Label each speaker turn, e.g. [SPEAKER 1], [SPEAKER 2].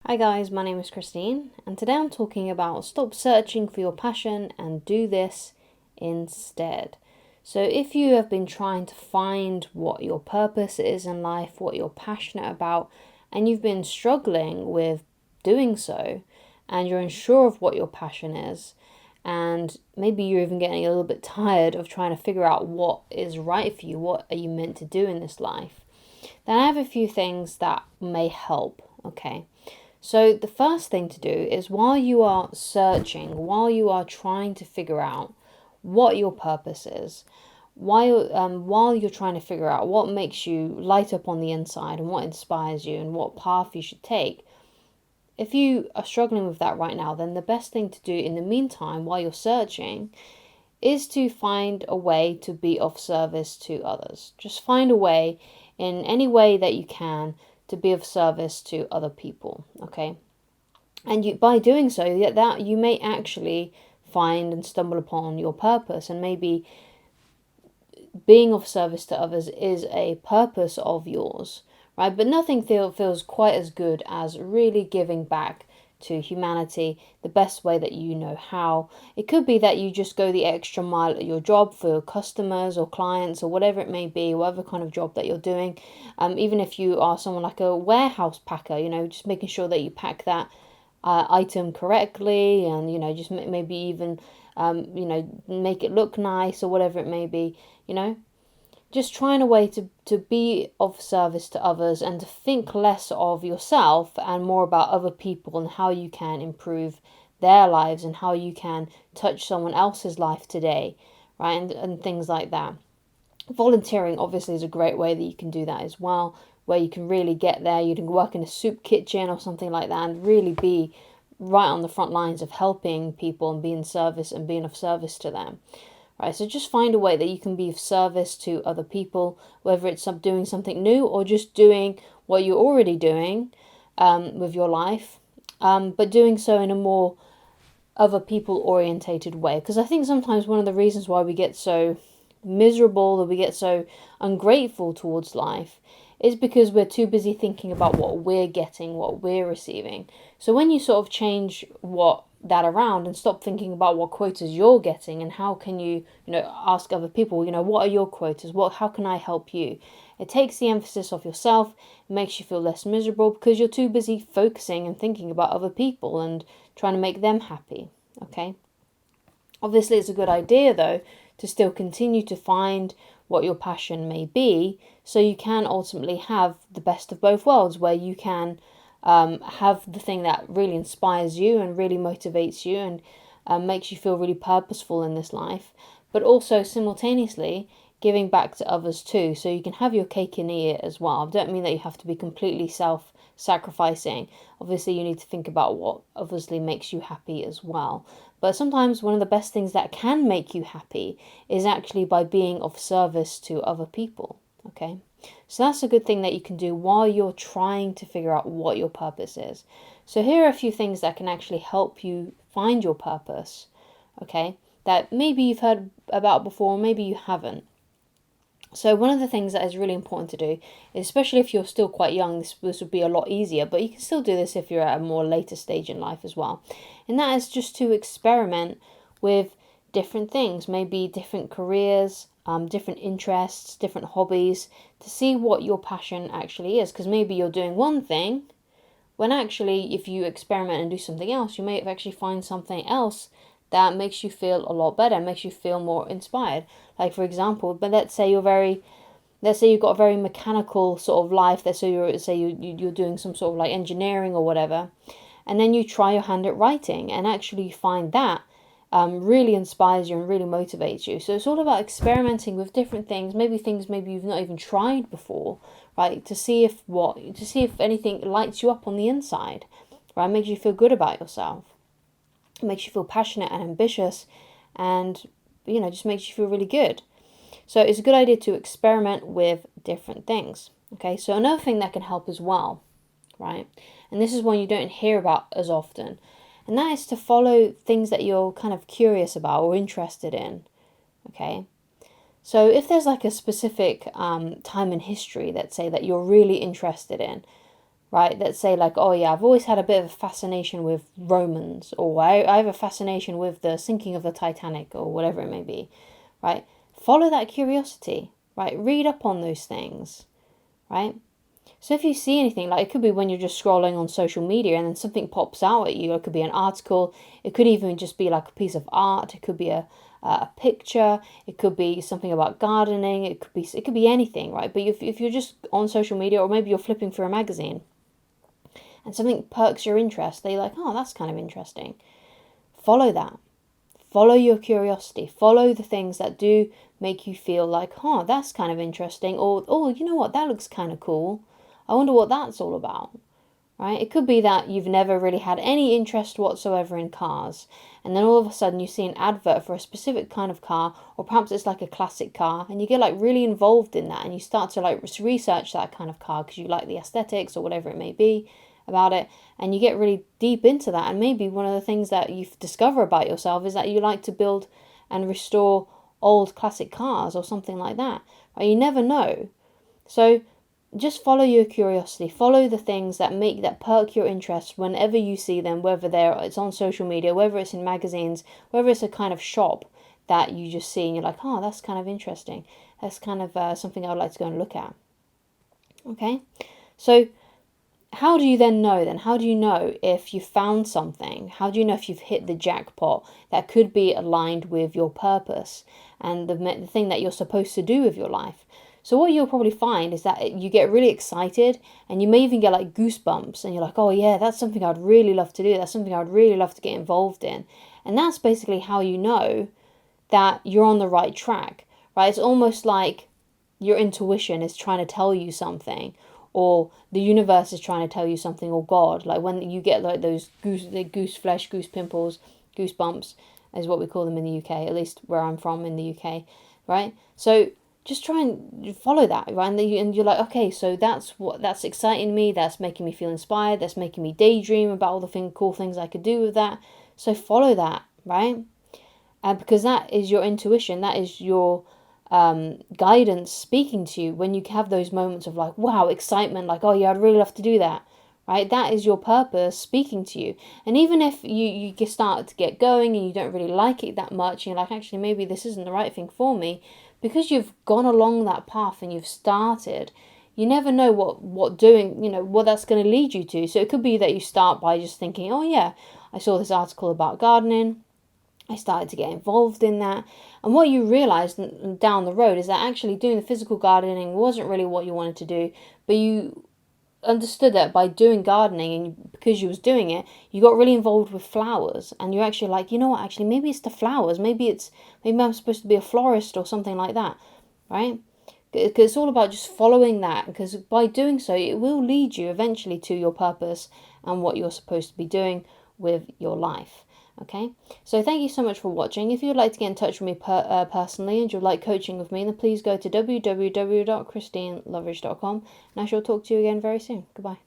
[SPEAKER 1] Hi guys, my name is Christine, and today I'm talking about stop searching for your passion and do this instead. So, if you have been trying to find what your purpose is in life, what you're passionate about, and you've been struggling with doing so, and you're unsure of what your passion is, and maybe you're even getting a little bit tired of trying to figure out what is right for you, what are you meant to do in this life, then I have a few things that may help, okay? So, the first thing to do is while you are searching, while you are trying to figure out what your purpose is, while you're trying to figure out what makes you light up on the inside and what inspires you and what path you should take, if you are struggling with that right now, then the best thing to do in the meantime, while you're searching, is to find a way to be of service to others. Just find a way, in any way that you can, to be of service to other people, okay? And by doing so, that you may actually find and stumble upon your purpose, and maybe being of service to others is a purpose of yours, right? But nothing feels quite as good as really giving back to humanity the best way that you know how. It could be that you just go the extra mile at your job for customers or clients or whatever it may be, whatever kind of job that you're doing. Even if you are someone like a warehouse packer, just making sure that you pack that item correctly, and just maybe even make it look nice or whatever it may be. Just trying a way to be of service to others and to think less of yourself and more about other people and how you can improve their lives and how you can touch someone else's life today, right? And things like that. Volunteering obviously is a great way that you can do that as well, where you can really get there. You can work in a soup kitchen or something like that and really be right on the front lines of helping people and being service and being of service to them. Right, so just find a way that you can be of service to other people, whether it's doing something new or just doing what you're already doing with your life, but doing so in a more other people orientated way. Because I think sometimes one of the reasons why we get so miserable or we get so ungrateful towards life is because we're too busy thinking about what we're getting, what we're receiving. So when you sort of change that around and stop thinking about what quotas you're getting and how can you ask other people, what are your quotas, how can I help you, it takes the emphasis off yourself. It makes you feel less miserable because you're too busy focusing and thinking about other people and trying to make them happy. Okay, obviously it's a good idea though to still continue to find what your passion may be, so you can ultimately have the best of both worlds, where you can have the thing that really inspires you and really motivates you and makes you feel really purposeful in this life, but also simultaneously giving back to others too. So you can have your cake and eat it as well. I don't mean that you have to be completely self-sacrificing. Obviously, you need to think about what obviously makes you happy as well. But sometimes one of the best things that can make you happy is actually by being of service to other people. Okay? So that's a good thing that you can do while you're trying to figure out what your purpose is. So here are a few things that can actually help you find your purpose, okay, that maybe you've heard about before, maybe you haven't. So one of the things that is really important to do, especially if you're still quite young, this would be a lot easier, but you can still do this if you're at a more later stage in life as well. And that is just to experiment with different things, maybe different careers, different interests, different hobbies, to see what your passion actually is. Because maybe you're doing one thing, when actually if you experiment and do something else, you may actually find something else that makes you feel a lot better, makes you feel more inspired. Like for example, but let's say you've got a very mechanical sort of life. Let's say you're doing some sort of like engineering or whatever, and then you try your hand at writing, and actually you find that really inspires you and really motivates you. So it's all about experimenting with different things, maybe you've not even tried before, right? To see if anything lights you up on the inside, right? Makes you feel good about yourself. It makes you feel passionate and ambitious, and just makes you feel really good. So it's a good idea to experiment with different things. Okay, so another thing that can help as well, right? And this is one you don't hear about as often, and that is to follow things that you're kind of curious about or interested in. Okay, so if there's like a specific time in history, let's say, that you're really interested in, right? Let's say like, oh yeah, I've always had a bit of a fascination with Romans, or I have a fascination with the sinking of the Titanic, or whatever it may be, right? Follow that curiosity, right? Read up on those things, right? So if you see anything, like it could be when you're just scrolling on social media and then something pops out at you, it could be an article, it could even just be like a piece of art, it could be a picture, it could be something about gardening, it could be anything, right? But if you're just on social media, or maybe you're flipping through a magazine and something perks your interest, they're like, oh, that's kind of interesting. Follow that. Follow your curiosity. Follow the things that do make you feel like, oh, that's kind of interesting, or oh, you know what, that looks kind of cool. I wonder what that's all about, right? It could be that you've never really had any interest whatsoever in cars, and then all of a sudden you see an advert for a specific kind of car, or perhaps it's like a classic car, and you get like really involved in that, and you start to like research that kind of car because you like the aesthetics or whatever it may be about it, and you get really deep into that. And maybe one of the things that you discover about yourself is that you like to build and restore old classic cars or something like that, right? You never know. So just follow your curiosity, follow the things that perk your interest whenever you see them, whether it's on social media, whether it's in magazines, whether it's a kind of shop that you just see and you're like, oh, that's kind of interesting, that's kind of something I would like to go and look at. Okay, so how do you then know then? How do you know if you found something? How do you know if you've hit the jackpot that could be aligned with your purpose and the thing that you're supposed to do with your life? So what you'll probably find is that you get really excited, and you may even get like goosebumps, and you're like, oh yeah, that's something I'd really love to do. That's something I'd really love to get involved in. And that's basically how you know that you're on the right track, right? It's almost like your intuition is trying to tell you something, or the universe is trying to tell you something, or God, like when you get like those goose flesh, goose pimples, goosebumps is what we call them in the UK, at least where I'm from in the UK, right? So just try and follow that, right? And you're like, okay, so that's exciting me, that's making me feel inspired, that's making me daydream about all the cool things I could do with that. So follow that, right? Because that is your intuition, that is your guidance speaking to you when you have those moments of like, wow, excitement, like, oh yeah, I'd really love to do that, right? That is your purpose speaking to you. And even if you start to get going and you don't really like it that much, and you're like, actually, maybe this isn't the right thing for me, because you've gone along that path and you've started, you never know what doing, what that's going to lead you to. So it could be that you start by just thinking, oh yeah, I saw this article about gardening, I started to get involved in that. And what you realised down the road is that actually doing the physical gardening wasn't really what you wanted to do, but you understood that by doing gardening, and because you was doing it, you got really involved with flowers, and you're actually like, you know what, actually maybe it's the flowers, maybe I'm supposed to be a florist or something like that, right? Because it's all about just following that, because by doing so it will lead you eventually to your purpose and what you're supposed to be doing with your life. Okay, so thank you so much for watching. If you'd like to get in touch with me personally and you'd like coaching with me, then please go to www.christineloveridge.com, and I shall talk to you again very soon. Goodbye.